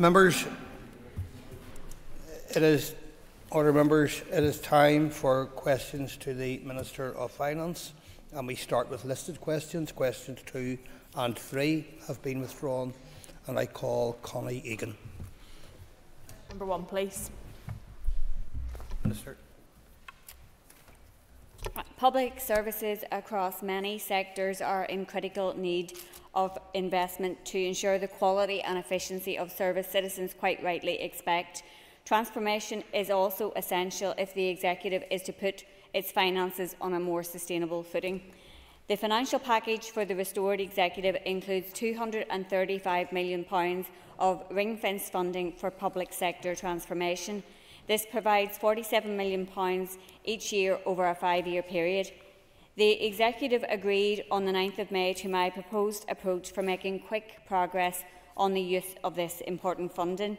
Members, it is time for questions to the Minister of Finance, and we start with listed questions. Questions 2 and 3 have been withdrawn, and I call Connie Egan. Number 1, please. Minister. Public services across many sectors are in critical need of investment to ensure the quality and efficiency of service citizens quite rightly expect. Transformation is also essential if the Executive is to put its finances on a more sustainable footing. The financial package for the restored Executive includes £235 million of ring-fence funding for public sector transformation. This provides £47 million each year over a 5-year period. The Executive agreed on the 9th of May to my proposed approach for making quick progress on the use of this important funding.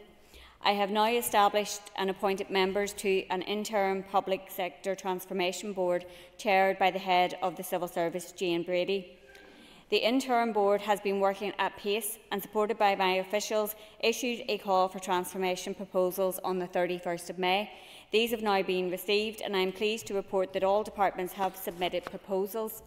I have now established and appointed members to an interim Public Sector Transformation Board chaired by the Head of the Civil Service, Jane Brady. The interim board has been working at pace and, supported by my officials, issued a call for transformation proposals on the 31st of May. These have now been received, and I am pleased to report that all departments have submitted proposals.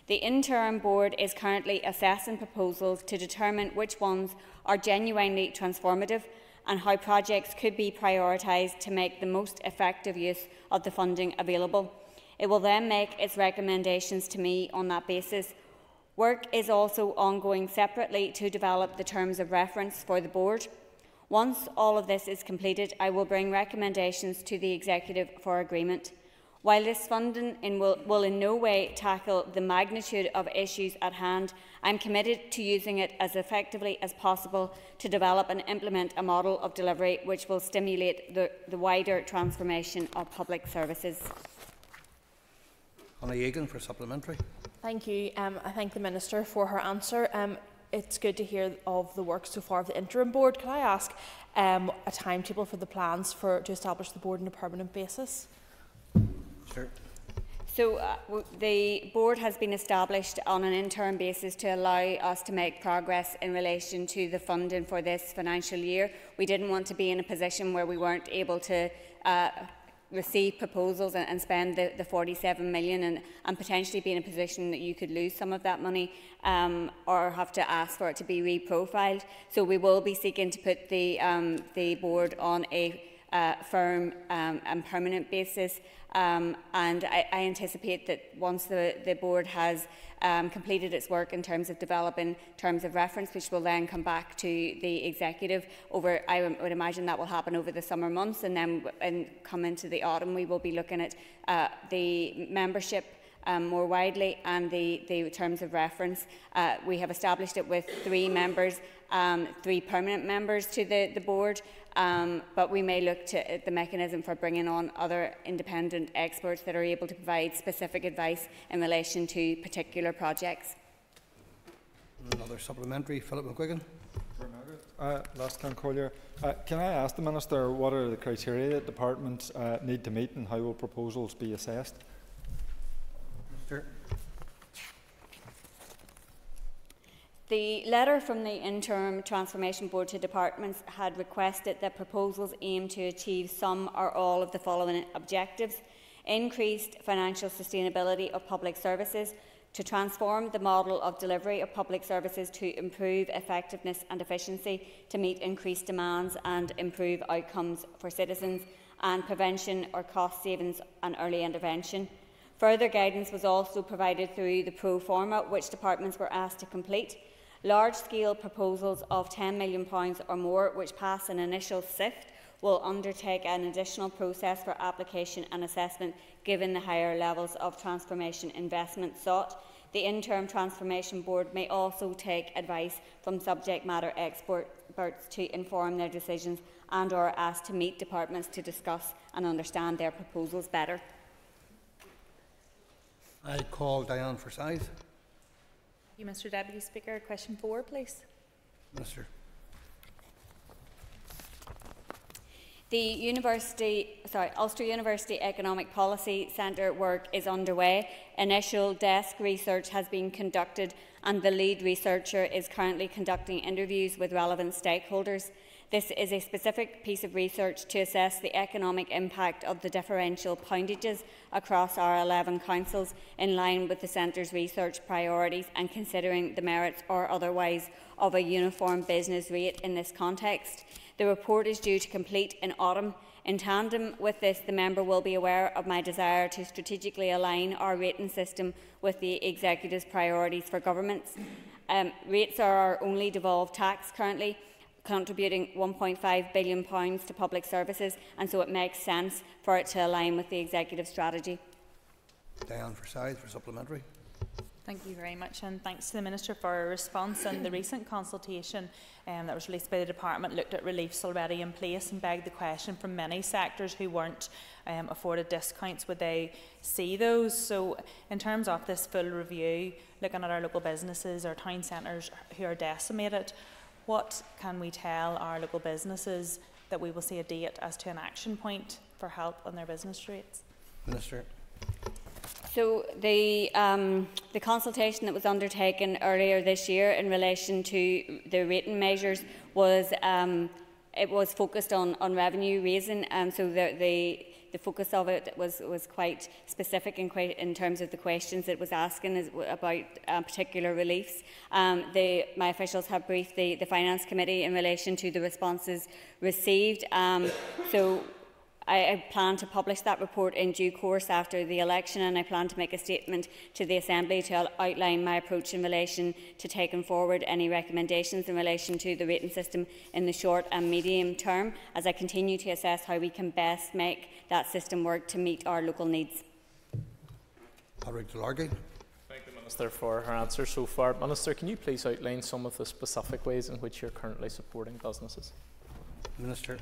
The interim board is currently assessing proposals to determine which ones are genuinely transformative and how projects could be prioritised to make the most effective use of the funding available. It will then make its recommendations to me on that basis. Work is also ongoing separately to develop the terms of reference for the board. Once all of this is completed, I will bring recommendations to the Executive for agreement. While this funding will in no way tackle the magnitude of issues at hand, I am committed to using it as effectively as possible to develop and implement a model of delivery which will stimulate the wider transformation of public services. Connie Egan for supplementary. Thank you. I thank the Minister for her answer. It's good to hear of the work so far of the interim board. Can I ask a timetable for the plans to establish the board on a permanent basis? Sure. So the board has been established on an interim basis to allow us to make progress in relation to the funding for this financial year. We didn't want to be in a position where we weren't able to receive proposals and spend the 47 million and potentially be in a position that you could lose some of that money or have to ask for it to be reprofiled. So we will be seeking to put the board on a firm and permanent basis, and I anticipate that once the board has completed its work in terms of developing terms of reference, which will then come back to the Executive over, I would imagine that will happen over the summer months, and then come into the autumn, we will be looking at the membership more widely and the terms of reference. We have established it with 3 members, 3 permanent members to the board, but we may look to the mechanism for bringing on other independent experts that are able to provide specific advice in relation to particular projects. Another supplementary, Philip McGuigan. Can I ask the Minister what are the criteria that departments need to meet and how will proposals be assessed? Sure. The letter from the Interim Transformation Board to departments had requested that proposals aim to achieve some or all of the following objectives: increased financial sustainability of public services, to transform the model of delivery of public services to improve effectiveness and efficiency to meet increased demands and improve outcomes for citizens, and prevention or cost savings and early intervention. Further guidance was also provided through the pro forma, which departments were asked to complete. Large-scale proposals of £10 million or more, which pass an initial sift, will undertake an additional process for application and assessment given the higher levels of transformation investment sought. The Interim Transformation Board may also take advice from subject matter experts to inform their decisions and or asked to meet departments to discuss and understand their proposals better. I call Diane Forsyth. Thank you, Mr. Deputy Speaker. Question 4, please. Minister. The Ulster University Economic Policy Centre work is underway. Initial desk research has been conducted and the lead researcher is currently conducting interviews with relevant stakeholders. This is a specific piece of research to assess the economic impact of the differential poundages across our 11 councils in line with the Centre's research priorities and considering the merits or otherwise of a uniform business rate in this context. The report is due to complete in autumn. In tandem with this, the member will be aware of my desire to strategically align our rating system with the Executive's priorities for governments. Rates are our only devolved tax currently, contributing £1.5 billion to public services, and so it makes sense for it to align with the Executive strategy. Diane Forsyth for supplementary. Thank you very much, and thanks to the Minister for her response. And the recent consultation that was released by the Department looked at reliefs already in place and begged the question from many sectors who weren't afforded discounts, would they see those? So in terms of this full review, looking at our local businesses, our town centres who are decimated, what can we tell our local businesses that we will see a date as to an action point for help on their business rates? Minister. So the consultation that was undertaken earlier this year in relation to the rating measures was it was focused on revenue raising, so the focus of it was quite specific in terms of the questions it was asking about particular reliefs. My officials have briefed the Finance Committee in relation to the responses received. So I plan to publish that report in due course after the election, and I plan to make a statement to the Assembly to outline my approach in relation to taking forward any recommendations in relation to the rating system in the short and medium term, as I continue to assess how we can best make that system work to meet our local needs. Thank the Minister for her answer so far. Minister, can you please outline some of the specific ways in which you're currently supporting businesses? Minister.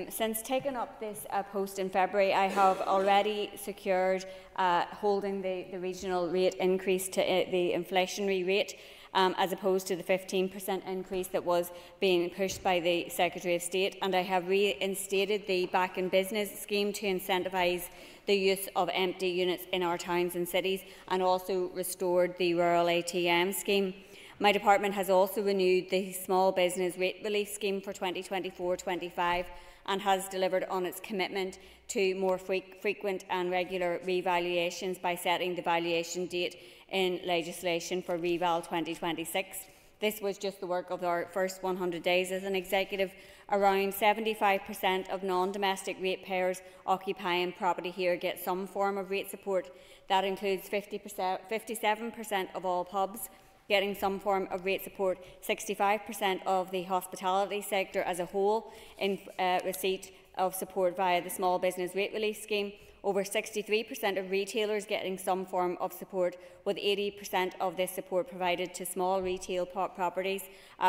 Since taking up this post in February, I have already secured holding the regional rate increase to the inflationary rate, as opposed to the 15% increase that was being pushed by the Secretary of State, and I have reinstated the Back in Business scheme to incentivise the use of empty units in our towns and cities, and also restored the Rural ATM scheme. My department has also renewed the Small Business Rate Relief Scheme for 2024-25 and has delivered on its commitment to more frequent and regular revaluations by setting the valuation date in legislation for Reval 2026. This was just the work of our first 100 days as an executive. Around 75% of non-domestic ratepayers occupying property here get some form of rate support. That includes 57% of all pubs getting some form of rate support, 65% of the hospitality sector as a whole in receipt of support via the Small Business Rate Relief Scheme, over 63% of retailers getting some form of support, with 80% of this support provided to small retail properties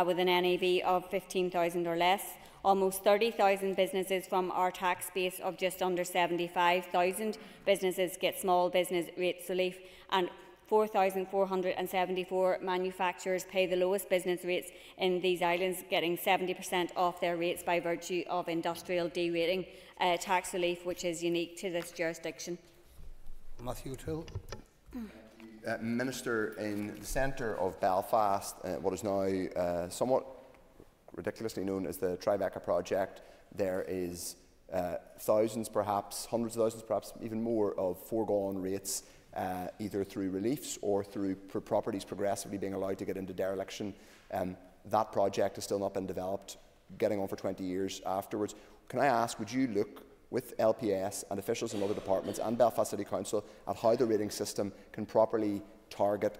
with an NAV of 15,000 or less. Almost 30,000 businesses from our tax base of just under 75,000 businesses get small business rates relief, and 4,474 manufacturers pay the lowest business rates in these islands, getting 70% off their rates by virtue of industrial derating tax relief, which is unique to this jurisdiction. Matthew Till. Minister, in the centre of Belfast, what is now somewhat ridiculously known as the Tribeca project, there is thousands, perhaps hundreds of thousands, perhaps even more, of foregone rates, either through reliefs or through properties progressively being allowed to get into dereliction. That project has still not been developed, getting on for 20 years afterwards. Can I ask, would you look with LPS and officials in other departments and Belfast City Council at how the rating system can properly target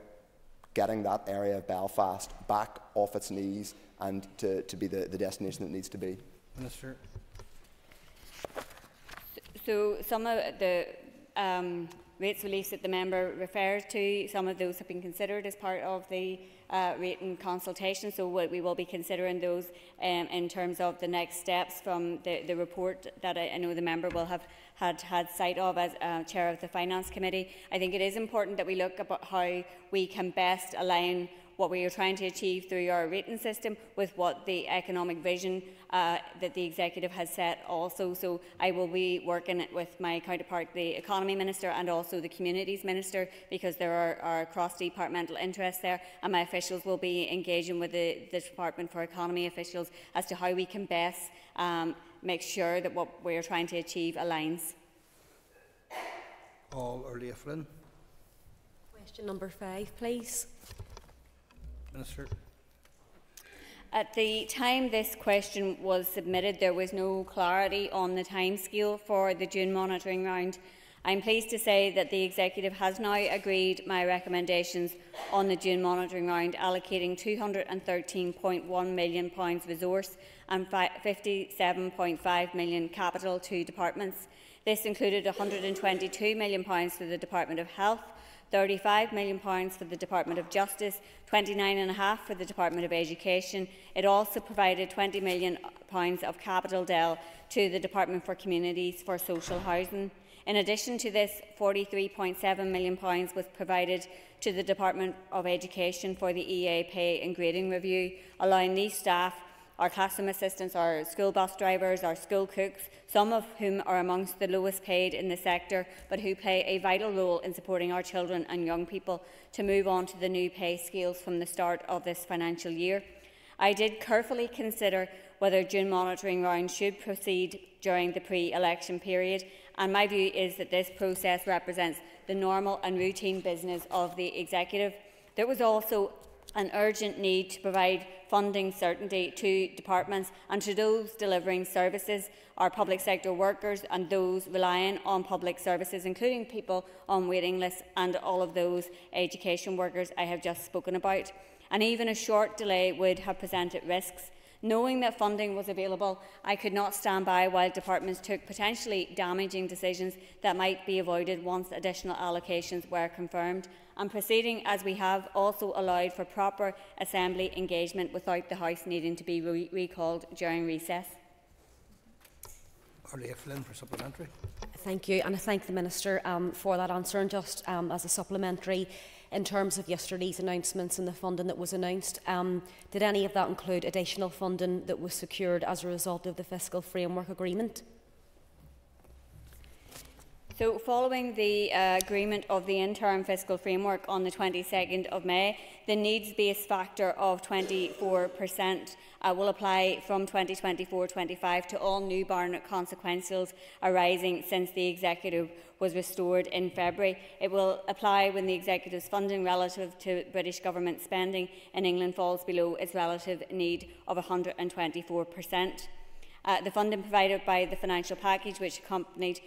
getting that area of Belfast back off its knees and to be the destination it needs to be? Minister. So some of the rates reliefs that the member refers to, some of those have been considered as part of the rating consultation, so we will be considering those in terms of the next steps from the report that I know the member will have had sight of as Chair of the Finance Committee. I think it is important that we look at how we can best align what we are trying to achieve through our rating system with what the economic vision that the Executive has set also. So I will be working with my counterpart, the Economy Minister, and also the Communities Minister, because there are cross-departmental interests there, and my officials will be engaging with the Department for Economy officials as to how we can best make sure that what we are trying to achieve aligns. All earlier Flynn. Question number 5, please. Minister. At the time this question was submitted, there was no clarity on the timescale for the June monitoring round. I am pleased to say that the Executive has now agreed my recommendations on the June monitoring round, allocating £213.1 million resource and £57.5 million capital to departments. This included £122 million for the Department of Health, £35 million for the Department of Justice, $29.5 million for the Department of Education. It also provided £20 million of capital DEL to the Department for Communities for social housing. In addition to this, £43.7 million was provided to the Department of Education for the EA pay and grading review, allowing these staff, our classroom assistants, our school bus drivers, our school cooks, some of whom are amongst the lowest paid in the sector, but who play a vital role in supporting our children and young people, to move on to the new pay scales from the start of this financial year. I did carefully consider whether June monitoring round should proceed during the pre-election period, and my view is that this process represents the normal and routine business of the Executive. There was also an urgent need to provide funding certainty to departments and to those delivering services, our public sector workers and those relying on public services, including people on waiting lists and all of those education workers I have just spoken about. And even a short delay would have presented risks. Knowing that funding was available, I could not stand by while departments took potentially damaging decisions that might be avoided once additional allocations were confirmed. And proceeding as we have also allowed for proper Assembly engagement without the House needing to be recalled during recess. Arlea Flynn for supplementary. Thank you, and I thank the Minister for that answer. And just as a supplementary, in terms of yesterday's announcements and the funding that was announced, did any of that include additional funding that was secured as a result of the Fiscal Framework Agreement? So, following the agreement of the interim fiscal framework on the 22nd of May, the needs-based factor of 24% will apply from 2024-25 to all new Barnett consequentials arising since the Executive was restored in February. It will apply when the Executive's funding relative to British Government spending in England falls below its relative need of 124%. The funding provided by the financial package which accompanied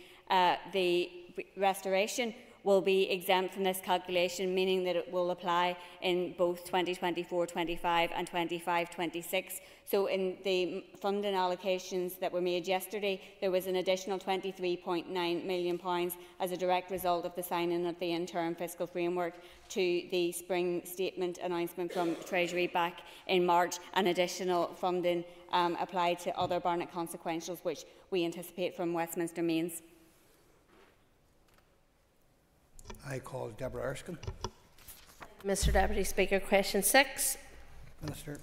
the restoration will be exempt from this calculation, meaning that it will apply in both 2024-25 and 25-26. So in the funding allocations that were made yesterday, there was an additional £23.9 million as a direct result of the signing of the interim fiscal framework to the spring statement announcement from Treasury back in March, and additional funding applied to other Barnett consequentials which we anticipate from Westminster Mains. I call Deborah Erskine. Mr Deputy Speaker, question 6. Minister.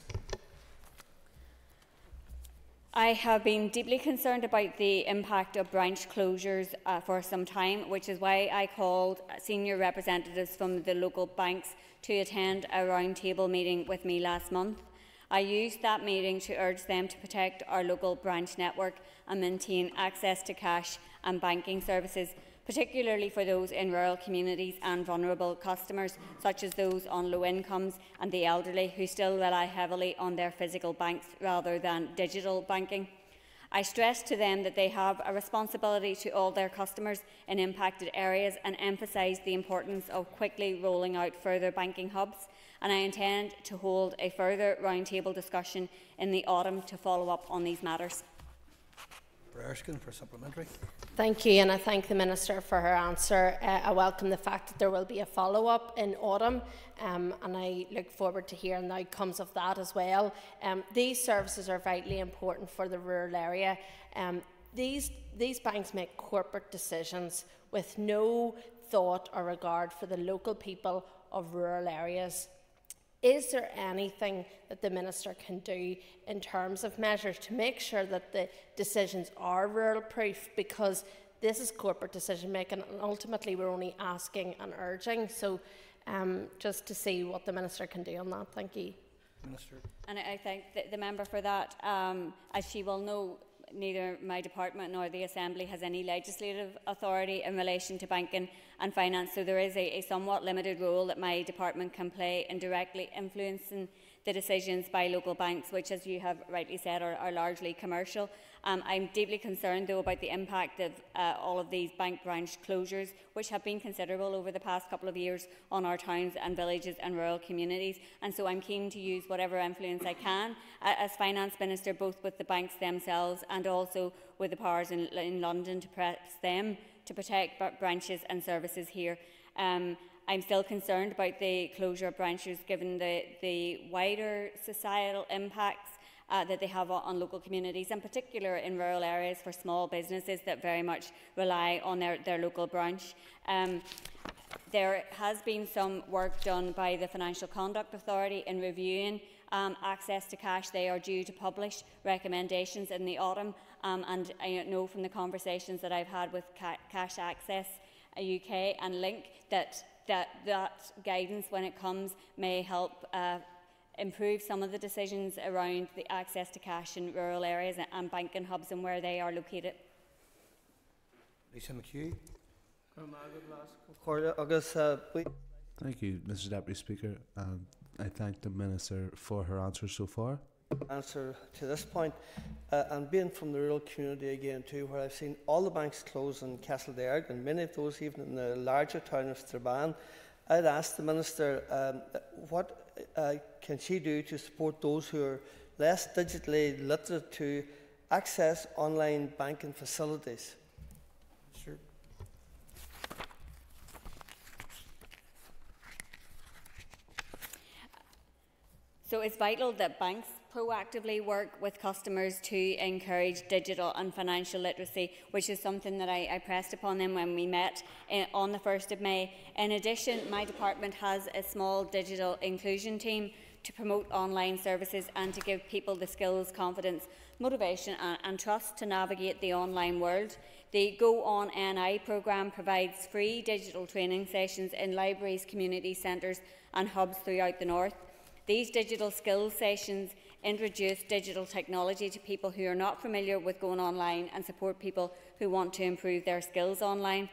I have been deeply concerned about the impact of branch closures for some time, which is why I called senior representatives from the local banks to attend a roundtable meeting with me last month. I used that meeting to urge them to protect our local branch network and maintain access to cash and banking services, particularly for those in rural communities and vulnerable customers, such as those on low incomes and the elderly, who still rely heavily on their physical banks rather than digital banking. I stressed to them that they have a responsibility to all their customers in impacted areas and emphasised the importance of quickly rolling out further banking hubs, and I intend to hold a further roundtable discussion in the autumn to follow up on these matters. Erskine for supplementary. Thank you, and I thank the Minister for her answer. I welcome the fact that there will be a follow-up in autumn, and I look forward to hearing the outcomes of that as well. These services are vitally important for the rural area. These banks make corporate decisions with no thought or regard for the local people of rural areas. Is there anything that the Minister can do in terms of measures to make sure that the decisions are rural-proof? Because this is corporate decision-making and ultimately we're only asking and urging. So just to see what the Minister can do on that. Thank you. Minister. And I thank the member for that. As she will know, neither my department nor the Assembly has any legislative authority in relation to banking and finance, so there is a somewhat limited role that my department can play in directly influencing the decisions by local banks, which, as you have rightly said, are largely commercial. I'm deeply concerned, though, about the impact of all of these bank branch closures, which have been considerable over the past couple of years on our towns and villages and rural communities. And so I'm keen to use whatever influence I can as Finance Minister, both with the banks themselves and also with the powers in London, to press them to protect branches and services here. I'm still concerned about the closure of branches, given the wider societal impacts that they have on local communities, in particular in rural areas for small businesses that very much rely on their local branch. There has been some work done by the Financial Conduct Authority in reviewing access to cash. They are due to publish recommendations in the autumn, and I know from the conversations that I've had with Cash Access UK and Link that guidance, when it comes, may help improve some of the decisions around the access to cash in rural areas and banking hubs and where they are located. Lisa McHugh. Thank you, Mr. Deputy Speaker. I thank the Minister for her answers so far. Answer to this point, and being from the rural community again too, where I've seen all the banks close in Castledearg and many of those even in the larger town of Strabane, I'd ask the Minister what can she do to support those who are less digitally literate to access online banking facilities. Sure. So it's vital that banks proactively work with customers to encourage digital and financial literacy, which is something that I pressed upon them when we met on the 1st of May. In addition, my department has a small digital inclusion team to promote online services and to give people the skills, confidence, motivation and trust to navigate the online world. The Go On NI programme provides free digital training sessions in libraries, community centres and hubs throughout the north. These digital skills sessions introduce digital technology to people who are not familiar with going online and support people who want to improve their skills online.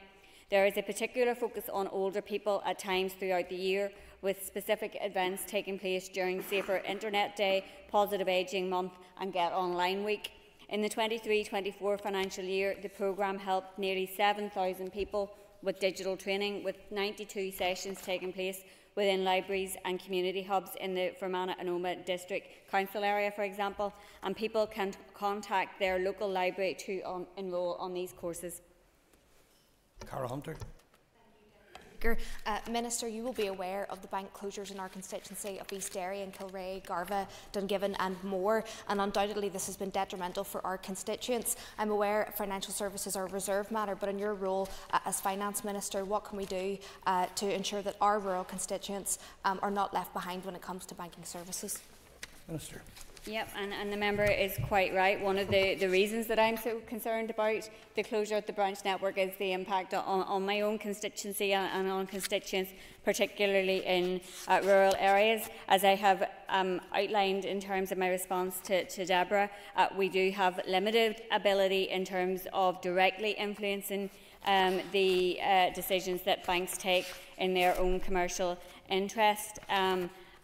There is a particular focus on older people at times throughout the year, with specific events taking place during Safer Internet Day, Positive Ageing Month and Get Online Week. In the 23-24 financial year, the programme helped nearly 7,000 people with digital training, with 92 sessions taking place within libraries and community hubs in the Fermanagh and Omagh District Council area, for example, and people can contact their local library to enrol on these courses. Cara Hunter. Minister, you will be aware of the bank closures in our constituency of East Derry and Kilrea, Garva, Dungiven and more, and undoubtedly this has been detrimental for our constituents. I'm aware financial services are a reserved matter, but in your role as Finance Minister, what can we do to ensure that our rural constituents are not left behind when it comes to banking services? Minister. Yep, and the member is quite right. One of the reasons that I'm so concerned about the closure of the branch network is the impact on my own constituency and on constituents, particularly in rural areas. As I have outlined in terms of my response to Deborah, we do have limited ability in terms of directly influencing the decisions that banks take in their own commercial interest.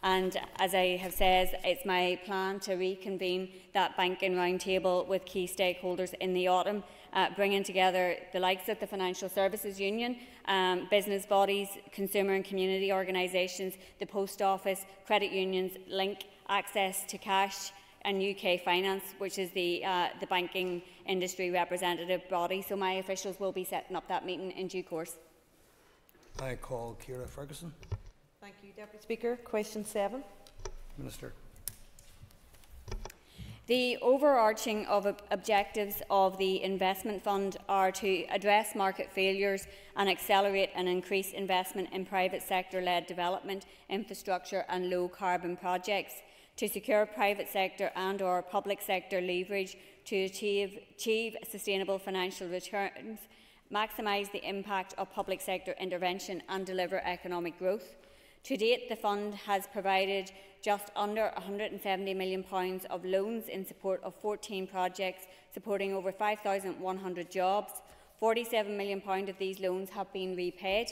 And as I have said, it's my plan to reconvene that banking roundtable with key stakeholders in the autumn, bringing together the likes of the Financial Services Union, business bodies, consumer and community organisations, the Post Office, credit unions, Link, Access to Cash and UK Finance, which is the banking industry representative body. So my officials will be setting up that meeting in due course. I call Ciara Ferguson. Thank you, Deputy Speaker. Question 7. Minister. The overarching objectives of the investment fund are to address market failures and accelerate and increase investment in private sector-led development, infrastructure and low-carbon projects, to secure private sector and/or public sector leverage to achieve sustainable financial returns, maximise the impact of public sector intervention and deliver economic growth. To date, the fund has provided just under £170 million of loans in support of 14 projects, supporting over 5,100 jobs. £47 million of these loans have been repaid.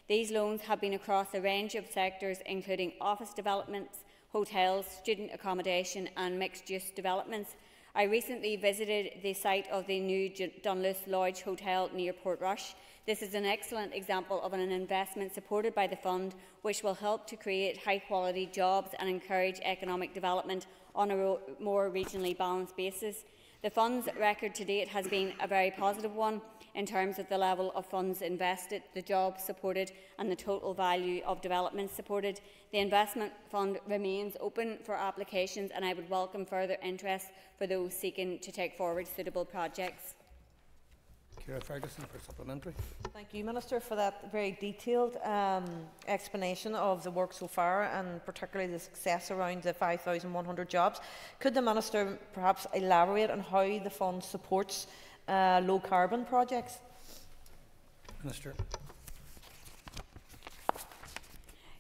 These loans have been across a range of sectors, including office developments, hotels, student accommodation and mixed-use developments. I recently visited the site of the new Dunluce Lodge Hotel near Portrush. This is an excellent example of an investment supported by the fund, which will help to create high-quality jobs and encourage economic development on a more regionally balanced basis. The fund's record to date has been a very positive one in terms of the level of funds invested, the jobs supported and the total value of development supported. The investment fund remains open for applications, and I would welcome further interest for those seeking to take forward suitable projects. Ciara Ferguson for supplementary. Thank you, Minister, for that very detailed explanation of the work so far, and particularly the success around the 5,100 jobs. Could the Minister perhaps elaborate on how the fund supports low-carbon projects? Minister.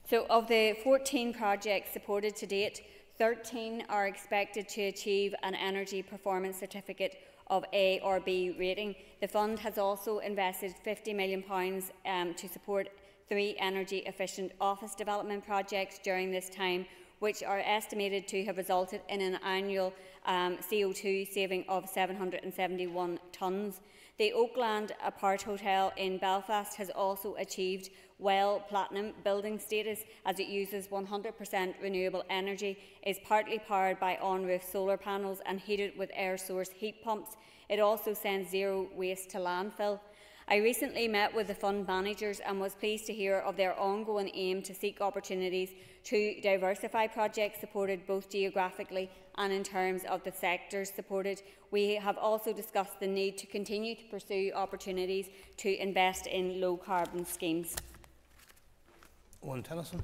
So, of the 14 projects supported to date, 13 are expected to achieve an Energy Performance Certificate of A or B rating. The fund has also invested £50 million to support 3 energy-efficient office development projects during this time, which are estimated to have resulted in an annual CO2 saving of 771 tonnes. The Oakland Apart Hotel in Belfast has also achieved WELL Platinum building status, as it uses 100% renewable energy, is partly powered by on-roof solar panels and heated with air-source heat pumps. It also sends zero waste to landfill. I recently met with the fund managers and was pleased to hear of their ongoing aim to seek opportunities to diversify projects supported both geographically and in terms of the sectors supported. We have also discussed the need to continue to pursue opportunities to invest in low-carbon schemes. Owen Tennyson.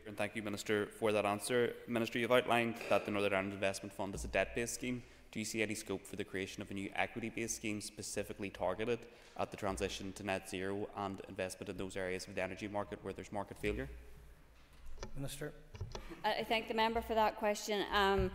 And thank you, Minister, for that answer. Minister, you've outlined that the Northern Ireland Investment Fund is a debt-based scheme. Do you see any scope for the creation of a new equity-based scheme specifically targeted at the transition to net zero and investment in those areas of the energy market where there's market failure? Minister. I thank the member for that question, and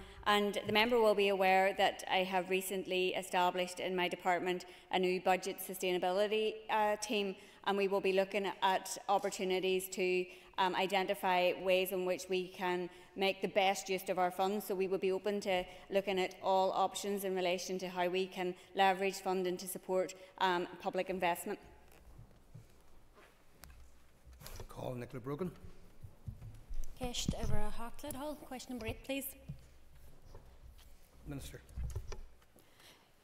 the member will be aware that I have recently established in my department a new budget sustainability team, and we will be looking at opportunities to identify ways in which we can make the best use of our funds. So we will be open to looking at all options in relation to how we can leverage funding to support public investment. Call Nicola Brogan. Question number 8, please. Minister.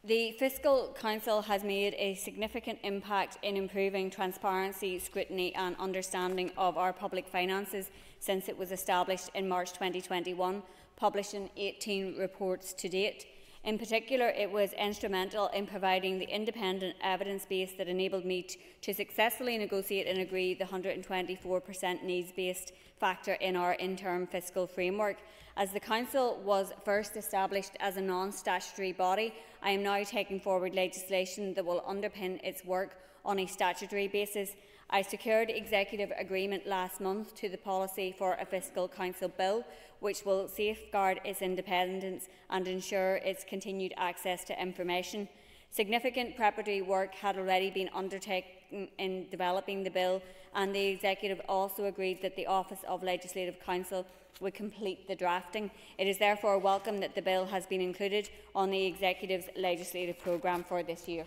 The Fiscal Council has made a significant impact in improving transparency, scrutiny and understanding of our public finances since it was established in March 2021, publishing 18 reports to date. In particular, it was instrumental in providing the independent evidence base that enabled me to successfully negotiate and agree the 124% needs-based factor in our interim fiscal framework. As the Council was first established as a non-statutory body, I am now taking forward legislation that will underpin its work on a statutory basis. I secured executive agreement last month to the Policy for a Fiscal Council Bill, which will safeguard its independence and ensure its continued access to information. Significant preparatory work had already been undertaken in developing the bill, and the Executive also agreed that the Office of Legislative Counsel would complete the drafting. It is therefore welcome that the bill has been included on the Executive's legislative programme for this year.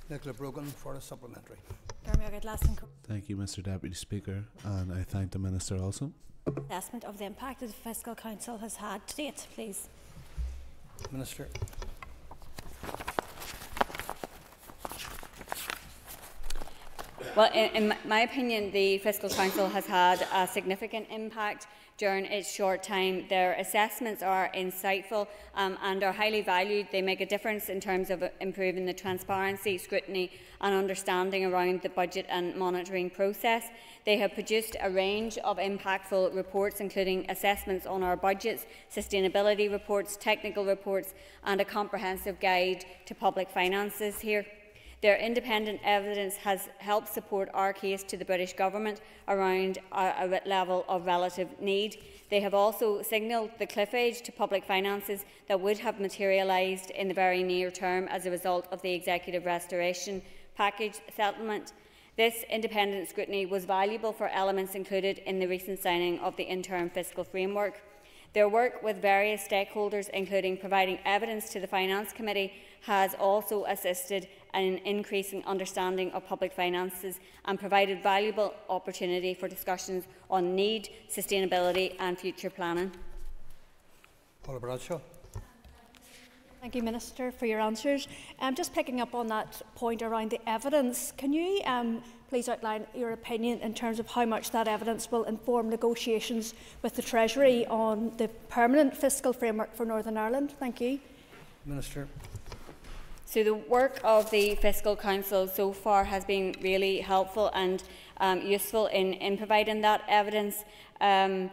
Nicola Brogan for a supplementary. Thank you, Mr. Deputy Speaker, and I thank the Minister also. Assessment of the impact that the Fiscal Council has had to date, please. Minister. Well, in my opinion, the Fiscal Council has had a significant impact during its short time. Their assessments are insightful and are highly valued. They make a difference in terms of improving the transparency, scrutiny and understanding around the budget and monitoring process. They have produced a range of impactful reports, including assessments on our budgets, sustainability reports, technical reports and a comprehensive guide to public finances here. Their independent evidence has helped support our case to the British Government around a level of relative need. They have also signalled the cliff edge to public finances that would have materialised in the very near term as a result of the Executive Restoration Package settlement. This independent scrutiny was valuable for elements included in the recent signing of the interim fiscal framework. Their work with various stakeholders, including providing evidence to the Finance Committee, has also assisted in increasing understanding of public finances and provided valuable opportunity for discussions on need, sustainability and future planning. Paula Bradshaw. Thank you, Minister, for your answers. Just picking up on that point around the evidence, can you please outline your opinion in terms of how much that evidence will inform negotiations with the Treasury on the permanent fiscal framework for Northern Ireland? Thank you. Minister. So the work of the Fiscal Council so far has been really helpful and useful in providing that evidence. I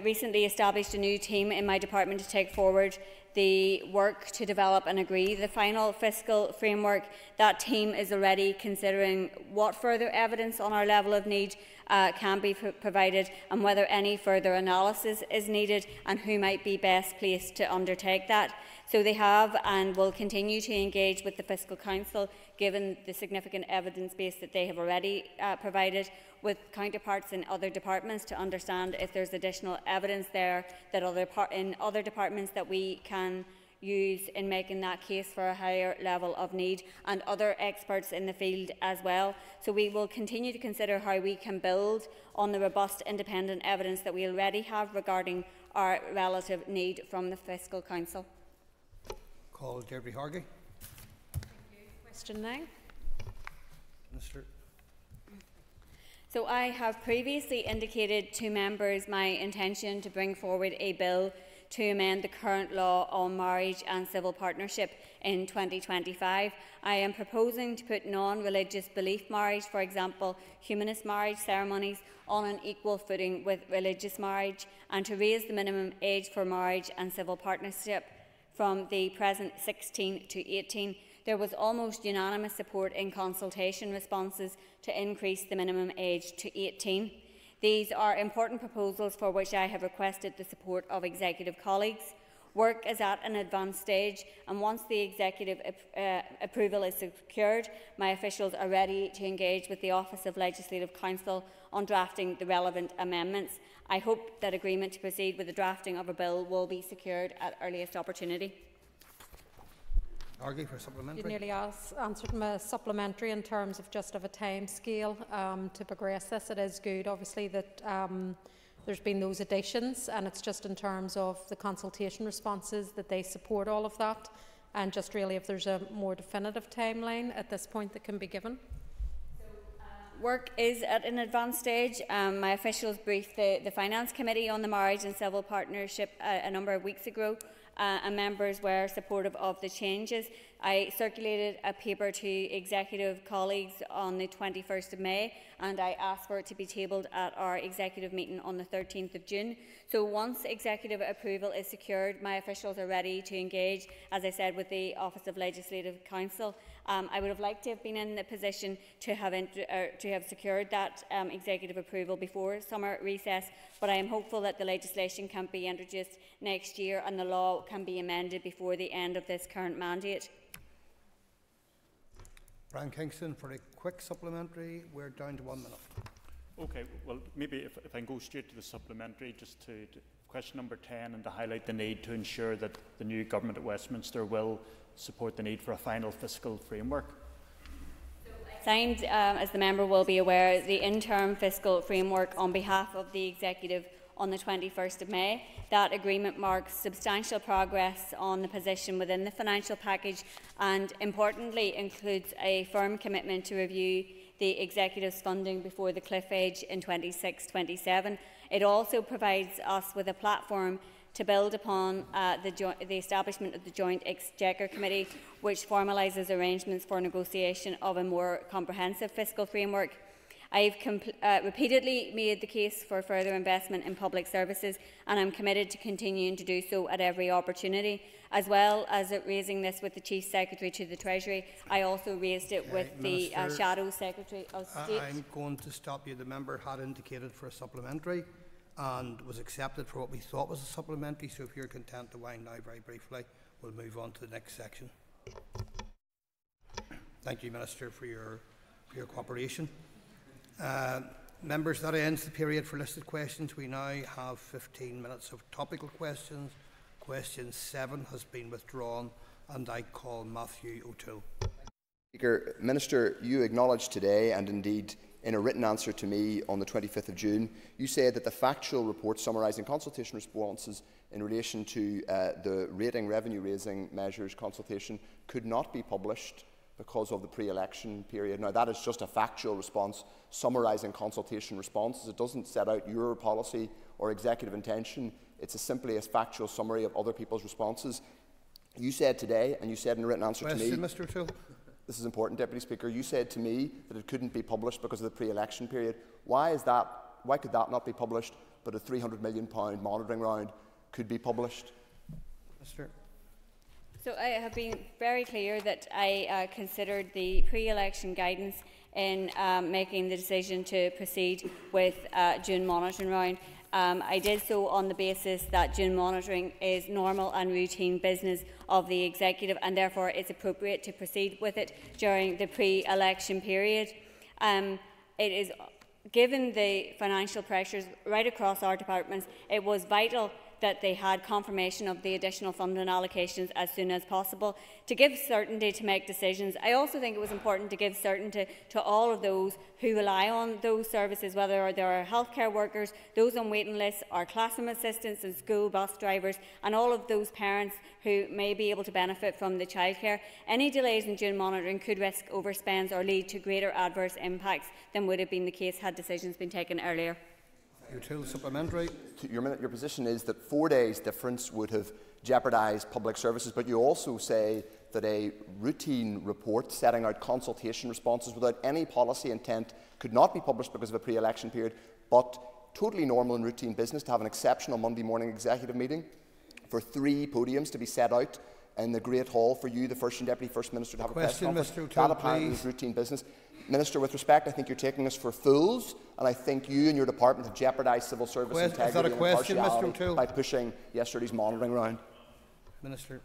recently established a new team in my department to take forward the work to develop and agree the final fiscal framework. That team is already considering what further evidence on our level of need can be provided and whether any further analysis is needed and who might be best placed to undertake that. So they have and will continue to engage with the Fiscal Council, given the significant evidence base that they have already provided, with counterparts in other departments to understand if there is additional evidence there that in other departments that we can use in making that case for a higher level of need, and other experts in the field as well. So we will continue to consider how we can build on the robust independent evidence that we already have regarding our relative need from the Fiscal Council. Call Deirdre Hargey. Question 9. Minister. So I have previously indicated to members my intention to bring forward a bill to amend the current law on marriage and civil partnership in 2025. I am proposing to put non-religious belief marriage, for example humanist marriage ceremonies, on an equal footing with religious marriage, and to raise the minimum age for marriage and civil partnership from the present 16 to 18. There was almost unanimous support in consultation responses to increase the minimum age to 18. These are important proposals for which I have requested the support of executive colleagues. Work is at an advanced stage, and once the executive approval is secured, my officials are ready to engage with the Office of Legislative Counsel on drafting the relevant amendments. I hope that agreement to proceed with the drafting of a bill will be secured at earliest opportunity. Argue for supplementary. You nearly answered my supplementary in terms of just of a time scale to progress this. It is good, obviously, that there's been those additions, and it's just in terms of the consultation responses that they support all of that, and just really if there's a more definitive timeline at this point that can be given. Work is at an advanced stage. My officials briefed the Finance Committee on the marriage and civil partnership a number of weeks ago, and members were supportive of the changes. I circulated a paper to executive colleagues on the 21st of May, and I asked for it to be tabled at our executive meeting on the 13th of June. So once executive approval is secured, my officials are ready to engage, as I said, with the Office of Legislative Counsel. I would have liked to have been in the position to have secured that executive approval before summer recess, but I am hopeful that the legislation can be introduced next year and the law can be amended before the end of this current mandate. Brian Kingston for a quick supplementary. We're down to 1 minute. Okay, well, maybe if I can go straight to the supplementary, just to question number 10, and to highlight the need to ensure that the new government at Westminster will support the need for a final fiscal framework. Signed, as the member will be aware, the interim fiscal framework on behalf of the Executive on the 21st of May. That agreement marks substantial progress on the position within the financial package and, importantly, includes a firm commitment to review the Executive's funding before the cliff edge in 26-27. It also provides us with a platform to build upon the establishment of the Joint Exchequer Committee, which formalises arrangements for negotiation of a more comprehensive fiscal framework. I have repeatedly made the case for further investment in public services, and I am committed to continuing to do so at every opportunity. As well as raising this with the Chief Secretary to the Treasury, I also raised it with the Shadow Secretary of State. I'm going to stop you. The member had indicated for a supplementary and was accepted for what we thought was a supplementary, so if you're content to wind now very briefly, we'll move on to the next section. Thank you, Minister, for your cooperation. Members, that ends the period for listed questions. We now have 15 minutes of topical questions. Question 7 has been withdrawn, and I call Matthew O'Toole. Speaker, Minister, you acknowledged today, and indeed in a written answer to me on the 25th of June, you said that the factual report summarising consultation responses in relation to the rating revenue-raising measures consultation could not be published because of the pre-election period. Now, that is just a factual response summarising consultation responses. It doesn't set out your policy or executive intention. It's simply a factual summary of other people's responses. You said today, and you said in a written answer to me, Mr. O'Toole. This is important, Deputy Speaker, you said to me that it couldn't be published because of the pre-election period. Why is that? Why could that not be published, but a £300 million monitoring round could be published? Mr. So I have been very clear that I considered the pre-election guidance in making the decision to proceed with June monitoring round. I did so on the basis that June monitoring is normal and routine business of the Executive, and therefore it is appropriate to proceed with it during the pre-election period. It is, given the financial pressures right across our departments, it was vital that they had confirmation of the additional funding allocations as soon as possible to give certainty to make decisions. I also think it was important to give certainty to all of those who rely on those services, whether they are healthcare workers, those on waiting lists, our classroom assistants and school bus drivers, and all of those parents who may be able to benefit from the childcare. Any delays in June monitoring could risk overspends or lead to greater adverse impacts than would have been the case had decisions been taken earlier. O'Toole, supplementary. Your position is that 4 days difference would have jeopardised public services, but you also say that a routine report setting out consultation responses without any policy intent could not be published because of a pre-election period, but totally normal and routine business to have an exceptional Monday morning executive meeting for 3 podiums to be set out in the Great Hall for you, the First and Deputy First Minister, to have a press conference. Mr. O'Toole, that apparently is routine business. Minister, with respect, I think you're taking us for fools, and I think you and your department have jeopardised civil service integrity and impartiality by pushing yesterday's monitoring round. Minister.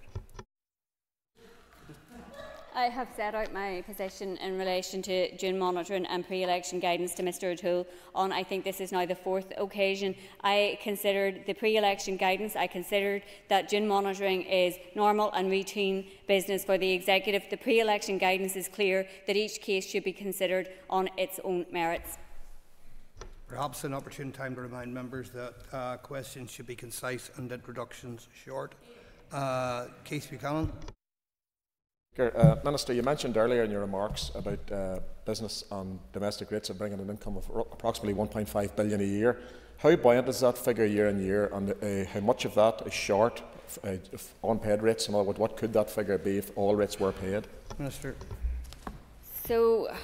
I have set out my position in relation to June monitoring and pre-election guidance to Mr O'Toole on, I think this is now the 4th occasion. I considered the pre-election guidance, I considered that June monitoring is normal and routine business for the Executive. The pre-election guidance is clear that each case should be considered on its own merits. Perhaps an opportune time to remind members that questions should be concise and introductions short. Keith Buchanan. Minister, you mentioned earlier in your remarks about business and domestic rates of bringing an income of approximately £1.5 billion a year. How buoyant is that figure year on year, and how much of that is short of unpaid rates? And what could that figure be if all rates were paid? Minister. So,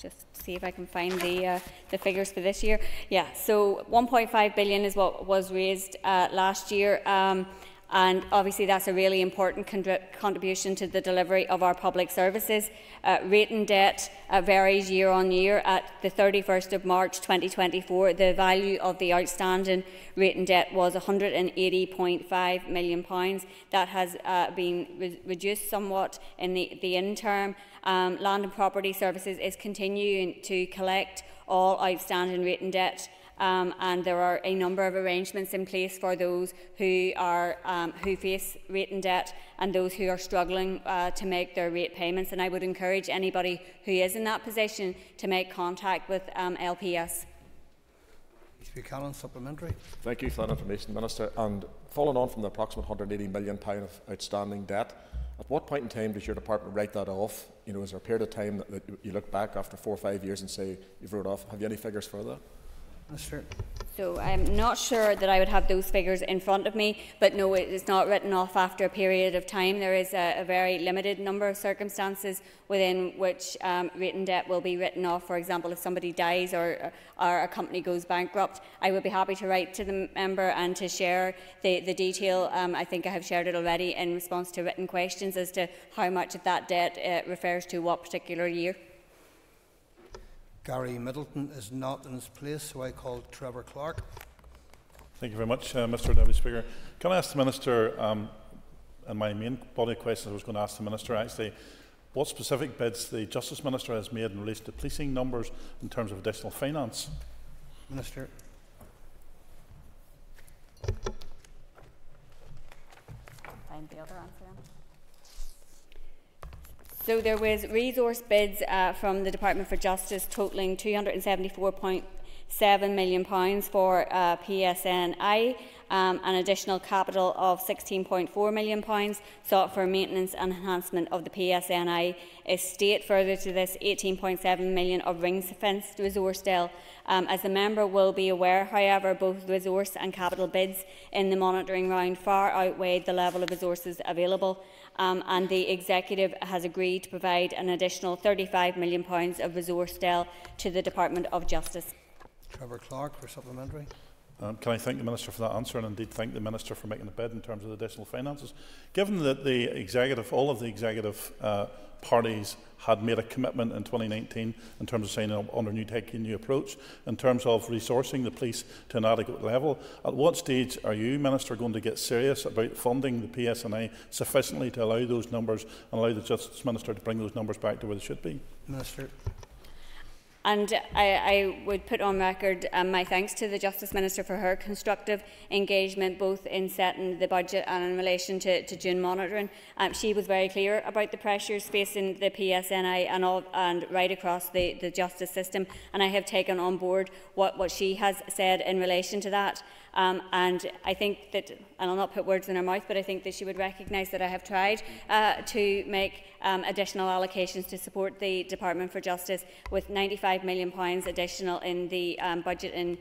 just see if I can find the figures for this year. Yeah, so 1.5 billion is what was raised last year. And obviously that's a really important contribution to the delivery of our public services. Rating debt varies year on year. At the 31st of March 2024, the value of the outstanding rating debt was £180.5 million. That has been reduced somewhat in the interim. Land and Property Services is continuing to collect all outstanding rating debt. And there are a number of arrangements in place for those who face rating debt and those who are struggling to make their rate payments. And I would encourage anybody who is in that position to make contact with LPS. Buchanan, supplementary. Thank you for that information, Minister. And following on from the approximate £180 million of outstanding debt, At what point in time does your department write that off? You know, is there a period of time that you look back after 4 or 5 years and say you've wrote off? Have you any figures for that? Minister. So I'm not sure that I would have those figures in front of me, but no, it is not written off after a period of time. There is a very limited number of circumstances within which written debt will be written off. For example, if somebody dies or a company goes bankrupt, I would be happy to write to the member and to share the detail. I think I have shared it already in response to written questions as to how much of that debt refers to what particular year. Gary Middleton is not in his place, so I call Trevor Clark. Thank you very much, Mr Deputy Speaker. Can I ask the Minister, and my main body of questions I was going to ask the Minister actually, what specific bids the Justice Minister has made in relation to policing numbers in terms of additional finance? Minister. Find the other answer. So there was resource bids from the Department for Justice totalling £274.7 million for PSNI, an additional capital of £16.4 million sought for maintenance and enhancement of the PSNI estate. Further to this, £18.7 million of ring-fenced resource deal. As the member will be aware, however, both resource and capital bids in the monitoring round far outweighed the level of resources available. And the Executive has agreed to provide an additional £35 million of resource deal to the Department of Justice. Trevor Clark for supplementary. Can I thank the Minister for that answer, and indeed thank the Minister for making the bid in terms of the additional finances? Given that the Executive, all of the Executive parties had made a commitment in 2019 in terms of signing up under taking a new approach, in terms of resourcing the police to an adequate level, at what stage are you, Minister, going to get serious about funding the PSNI sufficiently to allow those numbers and allow the Justice Minister to bring those numbers back to where they should be? Minister. And I would put on record my thanks to the Justice Minister for her constructive engagement both in setting the budget and in relation to June monitoring. She was very clear about the pressures facing the PSNI and right across the justice system, and I have taken on board what she has said in relation to that. And I think that, and I'll not put words in her mouth, but I think that she would recognise that I have tried to make additional allocations to support the Department for Justice, with £95 million additional in the budget in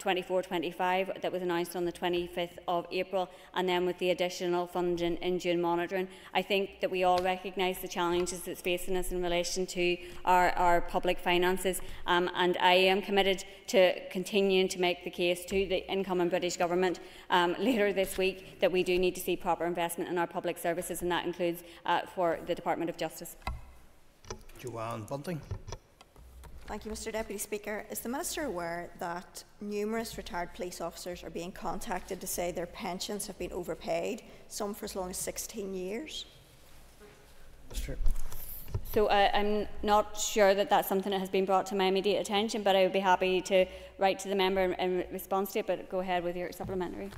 24-25 that was announced on the 25th of April, and then with the additional funding in June monitoring. I think that we all recognise the challenges that's facing us in relation to our public finances, and I am committed to continuing to make the case to the incoming British Government later this week that we do need to see proper investment in our public services, and that includes for the Department of Justice. Joanne Bunting. Thank you, Mr Deputy Speaker. Is the Minister aware that numerous retired police officers are being contacted to say their pensions have been overpaid, some for as long as 16 years? Minister. So I'm not sure that that's something that has been brought to my immediate attention, but I would be happy to write to the member in response to it, but go ahead with your supplementary.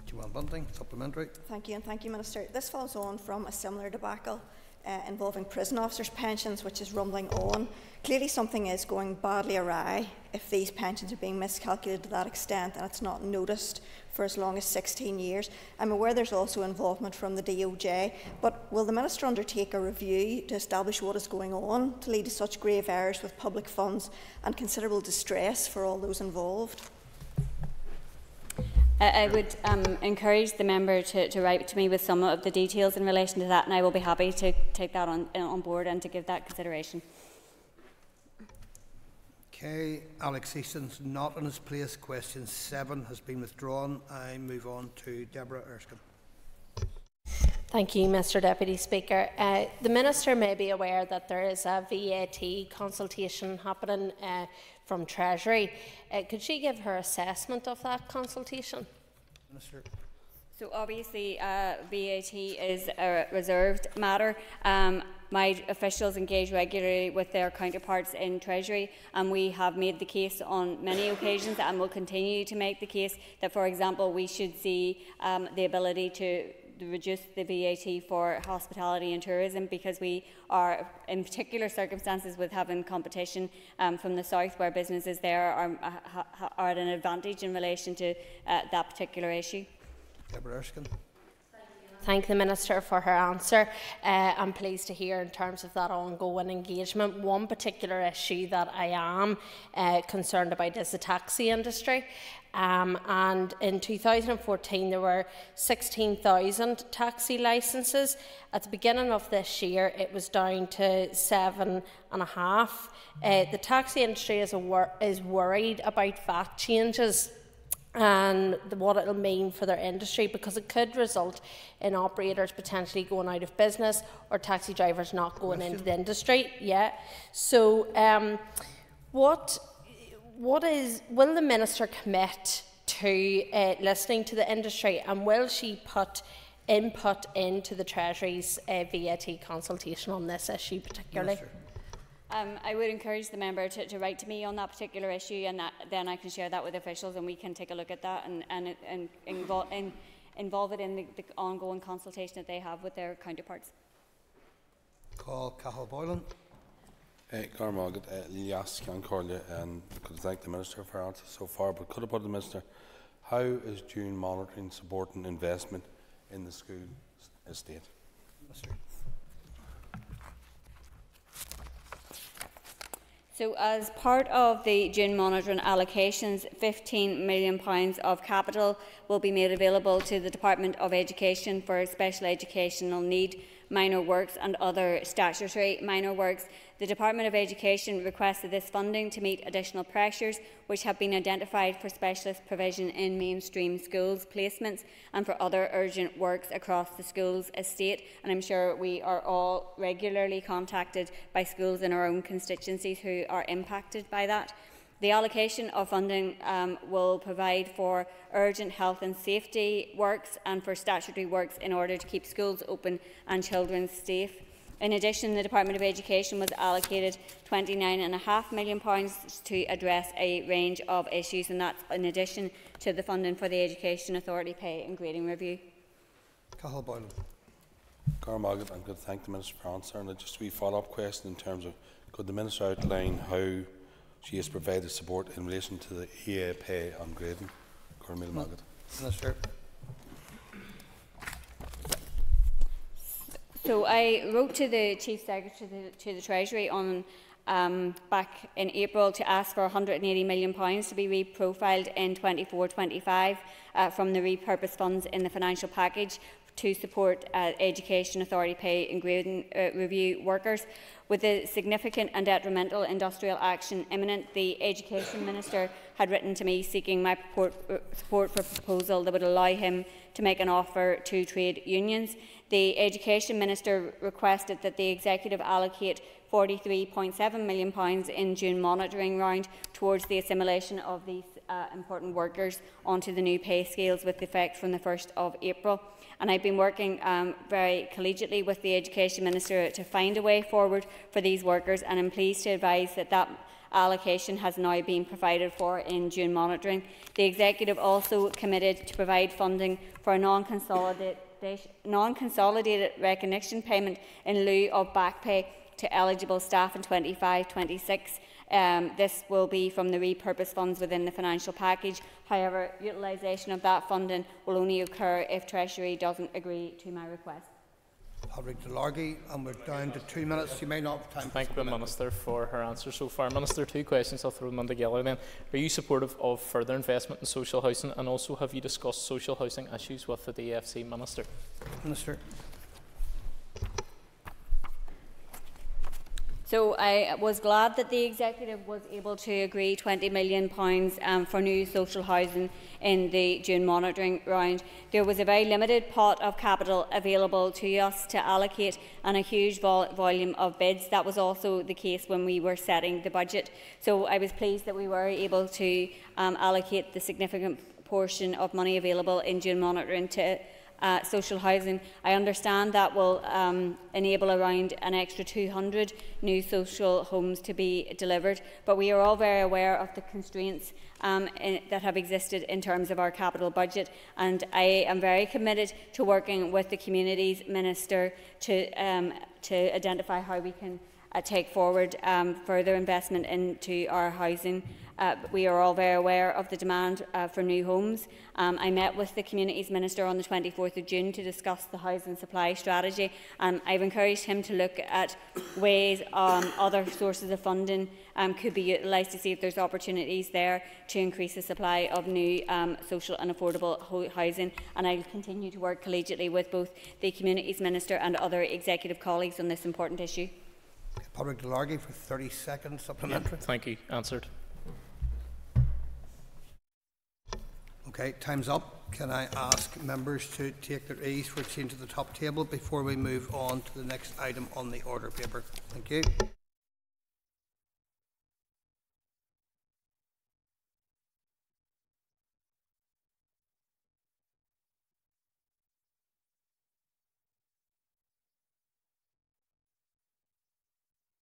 Joanne Bunting, supplementary. Thank you, and thank you, Minister. This follows on from a similar debacle involving prison officers' pensions, which is rumbling on. Clearly something is going badly awry if these pensions are being miscalculated to that extent and it's not noticed for as long as 16 years. I'm aware there's also involvement from the DOJ, but will the Minister undertake a review to establish what is going on to lead to such grave errors with public funds and considerable distress for all those involved? I would encourage the member to write to me with some of the details in relation to that, and I will be happy to take that on board and to give that consideration. Okay, Alex Easton's not in his place. Question 7 has been withdrawn. I move on to Deborah Erskine. Thank you, Mr Deputy Speaker. The Minister may be aware that there is a VAT consultation happening from Treasury. Could she give her assessment of that consultation? Minister. So obviously VAT is a reserved matter. My officials engage regularly with their counterparts in Treasury, and we have made the case on many occasions and will continue to make the case that, for example, we should see the ability to reduce the VAT for hospitality and tourism, because we are in particular circumstances with having competition from the south, where businesses there are at an advantage in relation to that particular issue. Deborah Erskine. Thank you. thank the Minister for her answer. I'm pleased to hear in terms of that ongoing engagement. One particular issue that I am concerned about is the taxi industry. And in 2014 there were 16,000 taxi licences. At the beginning of this year it was down to 7.5. The taxi industry is worried about VAT changes and what it will mean for their industry, because it could result in operators potentially going out of business or taxi drivers not going into the industry. Yeah. So will the Minister commit to listening to the industry, and will she put input into the Treasury's VAT consultation on this issue particularly? Minister. I would encourage the member to write to me on that particular issue, and then I can share that with officials and we can take a look at that and involve it in the ongoing consultation that they have with their counterparts. Call Caoimhe. Caoimhe, Lias Cancorlia, and could thank the Minister for her answer so far, but could I put the Minister, how is June monitoring supporting investment in the school estate? Minister. So, as part of the June monitoring allocations, £15 million of capital will be made available to the Department of Education for special educational need, minor works and other statutory minor works. The Department of Education requested this funding to meet additional pressures which have been identified for specialist provision in mainstream schools placements and for other urgent works across the school's estate. And I'm sure we are all regularly contacted by schools in our own constituencies who are impacted by that. The allocation of funding will provide for urgent health and safety works and for statutory works in order to keep schools open and children safe. In addition, the Department of Education was allocated £29.5 million to address a range of issues, and that's in addition to the funding for the Education Authority pay and grading review. Caoimhe. Caoimhe, I'm going to thank the Minister for answering. And just a wee follow-up question in terms of, could the Minister outline how she has provided support in relation to the EA pay on grading? Minister. So I wrote to the Chief Secretary to the Treasury on back in April to ask for £180 million to be reprofiled in 24-25 from the repurposed funds in the financial package to support Education Authority pay and grading review workers. With the significant and detrimental industrial action imminent, the Education Minister had written to me seeking my support for a proposal that would allow him to make an offer to trade unions. The Education Minister requested that the Executive allocate £43.7 million in June monitoring round towards the assimilation of these important workers onto the new pay scales with effect from the 1st of April. And I've been working very collegiately with the Education Minister to find a way forward for these workers, and I'm pleased to advise that that allocation has now been provided for in June monitoring. The Executive also committed to provide funding for a non-consolidated recognition payment in lieu of back pay to eligible staff in 25-26. This will be from the repurposed funds within the financial package. However, utilisation of that funding will only occur if Treasury doesn't agree to my request. And we're down to 2 minutes. You may not have time. Thank the Minister for her answer so far. Minister, 2 questions. I'll throw them on together then. Are you supportive of further investment in social housing, and also have you discussed social housing issues with the DFC Minister? Minister. So I was glad that the Executive was able to agree £20 million for new social housing in the June monitoring round. There was a very limited pot of capital available to us to allocate and a huge volume of bids. That was also the case when we were setting the budget. So I was pleased that we were able to allocate the significant portion of money available in June monitoring to social housing. I understand that will enable around an extra 200 new social homes to be delivered, but we are all very aware of the constraints that have existed in terms of our capital budget, and I am very committed to working with the Communities Minister to identify how we can take forward further investment into our housing. We are all very aware of the demand for new homes. I met with the Communities Minister on the 24th of June to discuss the housing supply strategy. I've encouraged him to look at ways other sources of funding could be utilised to see if there's opportunities there to increase the supply of new social and affordable housing. And I'll continue to work collegiately with both the Communities Minister and other executive colleagues on this important issue. Padraig Delargy for 30 seconds supplementary. Yeah, thank you. Answered. Okay, time's up. Can I ask members to take their ease for a change at the top table before we move on to the next item on the order paper? Thank you.